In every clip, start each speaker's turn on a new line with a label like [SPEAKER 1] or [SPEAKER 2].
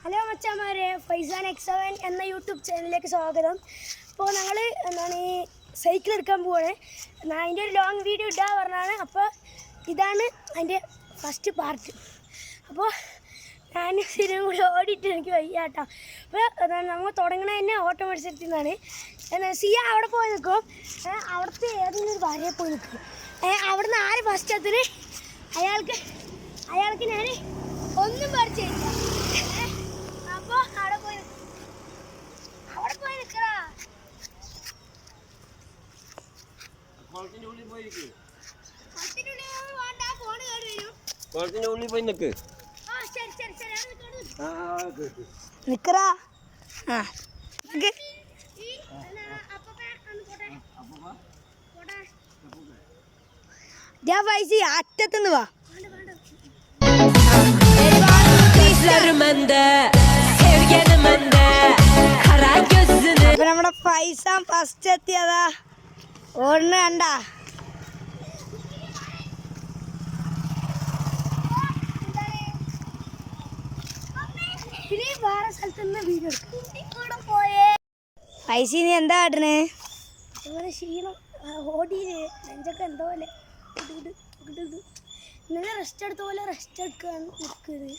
[SPEAKER 1] Hello മച്ചാമാരെ, Faizan X7 എന്ന YouTube ചാനലിലേക്ക് സ്വാഗതം. അപ്പോൾ ഞങ്ങൾ സൈക്കിൾ എടുക്കാൻ പോവാണ്. അതിൻ്റെ ഒരു ലോങ് വീഡിയോ ഇടാൻ പറഞ്ഞാണ്. അപ്പോൾ ഇതാണ് അതിൻ്റെ ഫസ്റ്റ് പാർട്ട്. അപ്പോൾ ഞാൻ ഇതിനും കൂടി ഓടിയിട്ട് എനിക്ക് വയ്യ കേട്ടോ. അപ്പോൾ നമ്മൾ തുടങ്ങണ തന്നെ ഓട്ട മത്സരത്തിൽ നിന്നാണ്. സിയ അവിടെ പോയി നിൽക്കും, അവിടുത്തെ ഏതെങ്കിലും ഒരു ഭാര്യയെ പോയി നിൽക്കും. അവിടുന്ന് ആര് ഫസ്റ്റ് എത്തിന് അയാൾക്ക് ഞാൻ ഒന്നും പഠിച്ചില്ല. അപ്പോൾ അവിടെ പോയി നിൽക്കടാ. നിക്കറാ അറ്റത്തുനിന്ന് വാ. അപ്പൊ നമ്മുടെ പൈസ ഫസ്റ്റ് എത്തിയതാ. ഓടുന്ന കണ്ടാ വേറെ സ്ഥലത്തുനിന്ന് വീഡിയോ എടുക്കും. പൈസ നീ എന്താ കാട്ടണേ? അതുപോലെ ക്ഷീണം ഓടിയില്ലേ, നെഞ്ചൊക്കെ എന്തോ പോലെ ഇന്നലെ റെസ്റ്റ് എടുത്ത പോലെ റെസ്റ്റ് എടുക്കാൻ നിൽക്കുന്നത്.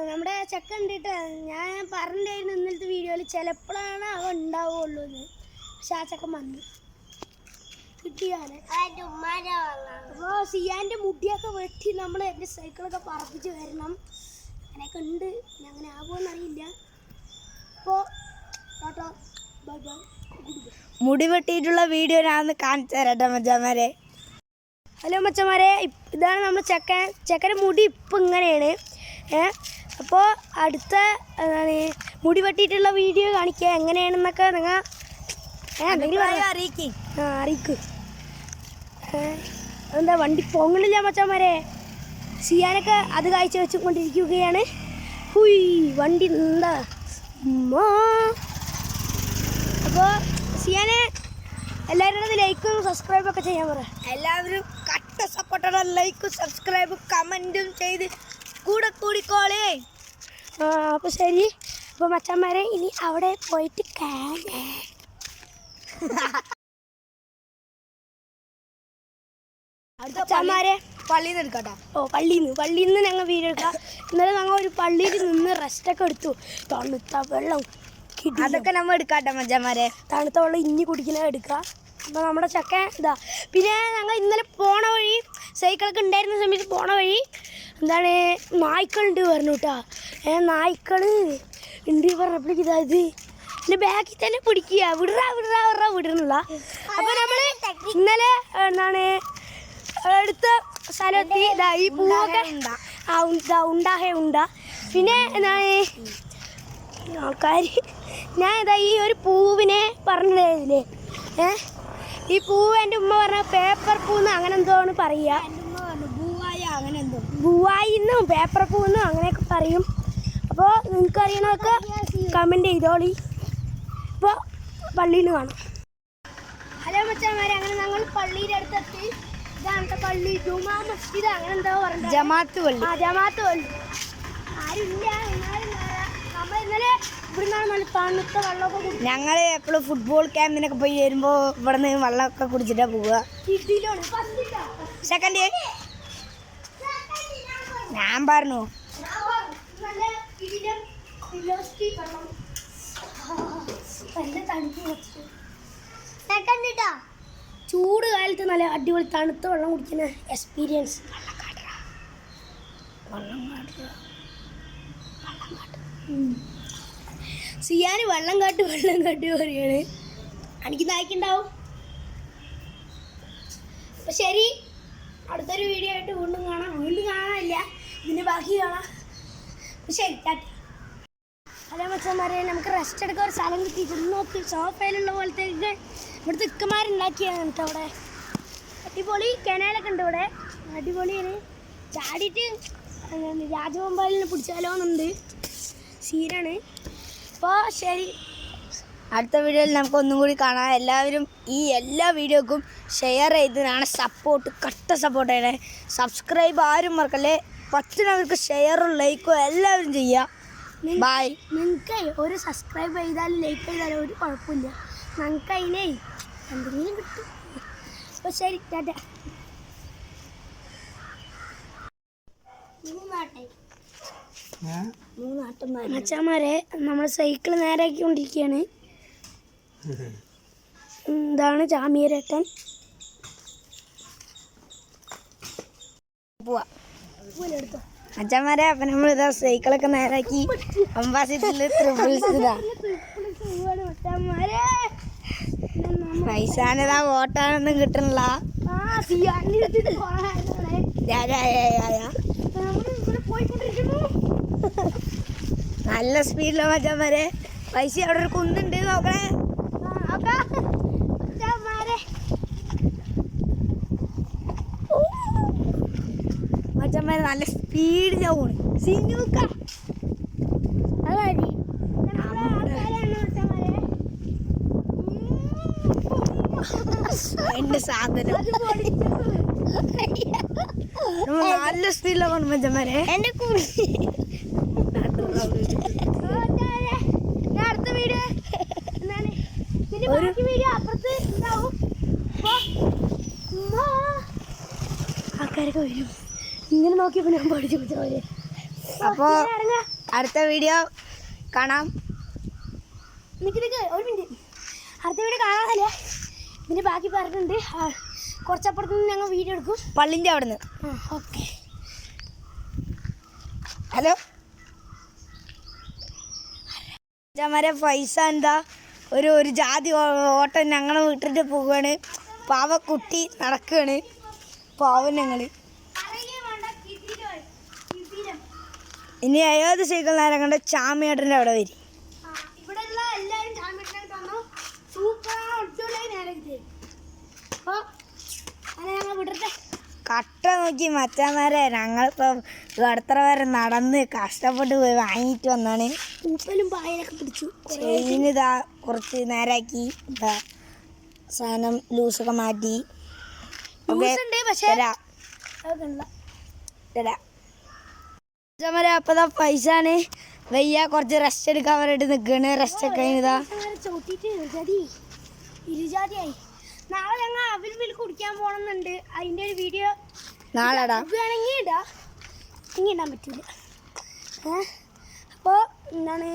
[SPEAKER 1] നമ്മുടെ ചെക്ക ഉണ്ടിട്ട് ഞാൻ പറഞ്ഞിട്ടായിരുന്നു ഇന്നലത്തെ വീഡിയോയിൽ ചിലപ്പോഴാണ് അവ ഉണ്ടാവുള്ളൂ എന്ന്. പക്ഷെ ആ ചെക്കൻ വന്നു കിട്ടിയാണ്. അപ്പോൾ സിയാൻ്റെ മുടിയൊക്കെ വെട്ടി നമ്മൾ എൻ്റെ സൈക്കിളൊക്കെ പറപ്പിച്ച് വരണം. അങ്ങനെയൊക്കെ ഉണ്ട്. അങ്ങനെ ആകുമെന്നറിയില്ല. അപ്പോൾ ടാറ്റാ ബൈ ബൈ. മുടി വെട്ടിയിട്ടുള്ള വീഡിയോ ഞാൻ കാണിച്ചു തരാട്ടോ മച്ചാമാരെ. ഹലോ മച്ചന്മാരെ, ഇതാണ് നമ്മൾ ചെക്കൻ്റെ മുടി ഇപ്പം ഇങ്ങനെയാണ്. അപ്പോൾ അടുത്ത മുടി വെട്ടിയിട്ടുള്ള വീഡിയോ കാണിക്കുക എങ്ങനെയാണെന്നൊക്കെ നിങ്ങൾ എന്തെങ്കിലും അറിയിക്കും. എന്താ വണ്ടി പൊങ്ങണില്ല മച്ചന്മാരെ. സിയാനൊക്കെ അത് കാഴ്ച വെച്ചുകൊണ്ടിരിക്കുകയാണ്. ഹുയ് വണ്ടി എന്താ. അപ്പോൾ സിയാനെ എല്ലാവരും ലൈക്കും സബ്സ്ക്രൈബും ഒക്കെ ചെയ്യാൻ പറ. എല്ലാവരും കട്ട സപ്പോർട്ടോടെ ലൈക്കും സബ്സ്ക്രൈബും കമൻറ്റും ചെയ്ത് കൂടെ കൂടിക്കോളേ. അപ്പോൾ ശരി. അപ്പോൾ മച്ചന്മാരെ ഇനി അവിടെ പോയിട്ട് മച്ചന്മാരെ പള്ളിയിൽ നിന്ന് എടുക്കാട്ടോ. പള്ളിയിൽ നിന്ന് ഞങ്ങൾ വീഡിയോ എടുക്കാം. ഇന്നലെ ഞങ്ങൾ ഒരു പള്ളിയിൽ നിന്ന് റെസ്റ്റൊക്കെ എടുത്തു. തണുത്ത വെള്ളം അതൊക്കെ നമ്മൾ എടുക്കാട്ടോ മച്ചന്മാരെ. തണുത്ത വെള്ളം ഇനി കുടിക്കുന്നത് എടുക്കുക. അപ്പോൾ നമ്മുടെ ചക്ക ഇതാ. പിന്നെ ഞങ്ങൾ ഇന്നലെ പോണ വഴി സൈക്കിളൊക്കെ ഉണ്ടായിരുന്ന സമയത്ത് പോണ വഴി എന്താണ് നായ്ക്കളുണ്ട് പറഞ്ഞു കേട്ടോ. നായ്ക്കൾ ഉണ്ട് പറഞ്ഞപ്പോഴേക്ക് ഇതായത് എൻ്റെ ബാക്കിൽ തന്നെ പിടിക്കുക. വിടണില്ല. അപ്പോൾ നമ്മൾ ഇന്നലെ എന്താണ് അടുത്ത സ്ഥലത്ത് ഇതാ ഈ പൂവൊക്കെ ഉണ്ടാ. പിന്നെ എന്താണ് ആൾക്കാർ ഞാൻ ഇതാ ഈ ഒരു പൂവിനെ പറഞ്ഞില്ലേ, ഈ പൂവ് എൻ്റെ ഉമ്മ പറഞ്ഞ പേപ്പർ പൂന്ന് അങ്ങനെ എന്തോ ആണ് പറയുക. പൂവായിന്നും പേപ്പർ പൂന്നും അങ്ങനെയൊക്കെ പറയും. അപ്പോൾ നിങ്ങൾക്ക് അറിയണമൊക്കെ കമൻറ്റ് ചെയ്തോളി. ഇപ്പോൾ പള്ളിയിൽ കാണാം. ഹലോ മച്ചാന്മാരെ, അങ്ങനെ ഞങ്ങൾ പള്ളിയുടെ അടുത്തെത്തി. ഇതാണ് പള്ളി, ജുമാ മസ്ജിദ് അങ്ങനെ എന്തോ പറഞ്ഞു. ജമാഅത്ത് പള്ളി. ആരുമില്ല. നമ്മൾ ഇന്നലെ ഇവിടുന്നാണ് നല്ല തണുത്ത വെള്ളമൊക്കെ കുടിക്കും. ഞങ്ങൾ എപ്പോഴും ഫുട്ബോൾ ക്യാമ്പിനൊക്കെ പോയി വരുമ്പോൾ ഇവിടെ നിന്ന് വെള്ളമൊക്കെ കുടിച്ചിട്ടാണ് പോവുക. സെക്കൻഡ് ഞാൻ പറഞ്ഞു ചൂട് കാലത്ത് നല്ല അടിപൊളി തണുത്ത വെള്ളം കുടിക്കുന്ന എക്സ്പീരിയൻസ്. സിയാന് വെള്ളം കാട്ട് പറയാണ്. എനിക്ക് നായിക്കുണ്ടാവും. അപ്പം ശരി, അടുത്തൊരു വീഡിയോ ആയിട്ട് വീണ്ടും കാണാനില്ല, ഇതിന് ബാക്കി കാണാം. ശരി, ടാറ്റ. ഹലോ മച്ചന്മാരെ, നമുക്ക് റെസ്റ്റ് എടുക്കാൻ ഒരു സ്ഥലം കിട്ടിയിട്ടുണ്ട്. നോക്ക്, സോഫയിലുള്ള പോലത്തേക്ക് ഇവിടുത്തെ ഇക്കന്മാരുണ്ടാക്കിയാണ് കേട്ടോ. അവിടെ അടിപൊളി കനാലൊക്കെ ഉണ്ട്. ഇവിടെ അടിപൊളിയാണ്. ചാടിയിട്ട് രാജവമ്പാലിനെ പിടിച്ചാലോന്നുണ്ട്. സീനാണ്. അപ്പോൾ ശരി, അടുത്ത വീഡിയോയിൽ നമുക്ക് ഒന്നും കൂടി കാണാം. എല്ലാവരും ഈ എല്ലാ വീഡിയോക്കും ഷെയർ ചെയ്തതാണ് സപ്പോർട്ട്, കട്ട സപ്പോർട്ട് ചെയ്യണേ. സബ്സ്ക്രൈബ് ആരും മറക്കല്ലേ. പറ്റുന്നവർക്ക് ഷെയറും ലൈക്കും എല്ലാവരും ചെയ്യുക.
[SPEAKER 2] ബൈ.
[SPEAKER 1] നിങ്ങൾക്ക് ഒരു സബ്സ്ക്രൈബ് ചെയ്താലും ലൈക്ക് ചെയ്താലും ഒരു കുഴപ്പമില്ല. ഞങ്ങൾക്ക് അതിനെ എന്തെങ്കിലും കിട്ടും. അപ്പോൾ ശരി, ടാറ്റ. മച്ചാന്മാരെ നമ്മൾ സൈക്കിൾ നേരാക്കിക്കൊണ്ടിരിക്കുകയാണ്. ഇതാണ് ജാമ്യരേട്ടൻ.
[SPEAKER 2] മച്ചാന്മാരെ അപ്പം നമ്മൾ ഇതാ സൈക്കിളൊക്കെ നേരാക്കി അംബാസിഡറിൽ ട്രിപ്പിൾസ് ഇതാ പൈസാനിതാ വോട്ടാനൊന്നും കിട്ടണില്ല. നല്ല സ്പീഡിലോ മച്ചാന്മാരെ. പൈസ അവിടെ ഒരു കുന്നുണ്ട് നോക്കണേ. മച്ചാന്മാരെ നല്ല സ്പീഡിലാ പോണ്. സിനുക്ക എന്റെ സാധനം നല്ല സ്പീഡിലാ പോണ് മച്ചാന്മാരെ. എന്റെ
[SPEAKER 1] അടുത്ത വീഡിയോ ഒരു വീഡിയോ അപ്പുറത്ത് ഉണ്ടാവും. ആൾക്കാരൊക്കെ വരും. ഇങ്ങനെ നോക്കിയപ്പോൾ ഞാൻ പഠിച്ചു പോലെ.
[SPEAKER 2] അപ്പോൾ അടുത്ത വീഡിയോ കാണാം.
[SPEAKER 1] ഒരു മിനിറ്റ്, അടുത്ത വീഡിയോ കാണാനല്ലേ ഇതിൻ്റെ ബാക്കി പറഞ്ഞിട്ടുണ്ട്. കുറച്ചപ്പുറത്ത് നിന്ന് ഞങ്ങൾ വീഡിയോ എടുക്കും,
[SPEAKER 2] പള്ളിൻ്റെ അവിടെ നിന്ന്.
[SPEAKER 1] ഓക്കെ.
[SPEAKER 2] ഹലോ മച്ചാന്മാരെ, പൈസ എന്താ ഒരു ജാതി ഓട്ടം ഞങ്ങളെ വിട്ടിട്ട് പോവുകയാണ്. പാവക്കുട്ടി നടക്കുകയാണ്. പാവം ഞങ്ങൾ ഇനി ഏത് സൈക്കിൾ നേരം കണ്ട ചാമിയേട്ടൻ്റെ അവിടെ വരും. കട്ട നോക്കി മച്ചാന്മാരെ, ഞങ്ങളിപ്പോൾ അടുത്ത വരെ നടന്ന് കഷ്ടപ്പെട്ട് പോയി വാങ്ങിയിട്ട് വന്നാണ്.
[SPEAKER 1] പൂപ്പലും പായലൊക്കെ പിടിച്ചു.
[SPEAKER 2] ചെയിനിതാ കുറച്ച് നേരാക്കി, ഇതാ സാധനം ലൂസൊക്കെ മാറ്റി. അപ്പതാ പൈസാണ് വയ്യ, കുറച്ച് റെസ്റ്റ് എടുക്കാൻ വേണ്ടിയിട്ട് നിൽക്കുകയാണ്. റെസ്റ്റ് ഒക്കെ ഇതാ
[SPEAKER 1] ഇരുജാതിയായി. നാളെ ഞങ്ങൾ അവിൽ കുടിക്കാൻ പോകണമെന്നുണ്ട്. അതിൻ്റെ ഒരു വീഡിയോ
[SPEAKER 2] നാളെ
[SPEAKER 1] ആണെങ്കിൽ ഇടാം. ഇനി ഇടാൻ പറ്റില്ല. അപ്പോൾ എന്താണ്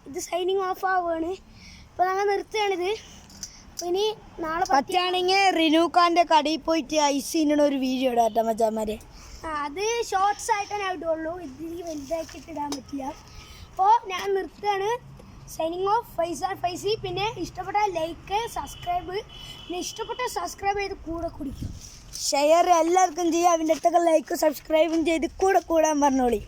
[SPEAKER 1] ഇത് സൈനിങ് ഓഫ് ആവുകയാണ്. അപ്പോൾ ഞങ്ങൾ നിർത്തുകയാണിത്. അപ്പോൾ ഇനി നാളെ
[SPEAKER 2] പറ്റുകയാണെങ്കിൽ റിനൂഖാൻ്റെ കടയിൽ പോയിട്ട് ഐസിൻ്റെ ഒരു വീഡിയോ ഇടാം കേട്ടോ മച്ചാന്മാരെ.
[SPEAKER 1] അത് ഷോർട്സ് ആയിട്ടേ ഞാൻ ഇടുള്ളൂ, ഇതിൽ വലുതാക്കിയിട്ട് ഇടാൻ പറ്റില്ല. അപ്പോൾ ഞാൻ നിർത്തുകയാണ്. Signing off. ഫൈസി. പിന്നെ ഇഷ്ടപ്പെട്ട ലൈക്ക്, സബ്സ്ക്രൈബ്, പിന്നെ ഇഷ്ടപ്പെട്ട സബ്സ്ക്രൈബ് ചെയ്ത് കൂടെ കുടിക്കും.
[SPEAKER 2] ഷെയർ എല്ലാവർക്കും ചെയ്യാം. അതിൻ്റെ അടുത്തൊക്കെ ലൈക്കും സബ്സ്ക്രൈബും ചെയ്ത് കൂടെ കൂടാൻ പറഞ്ഞോളി.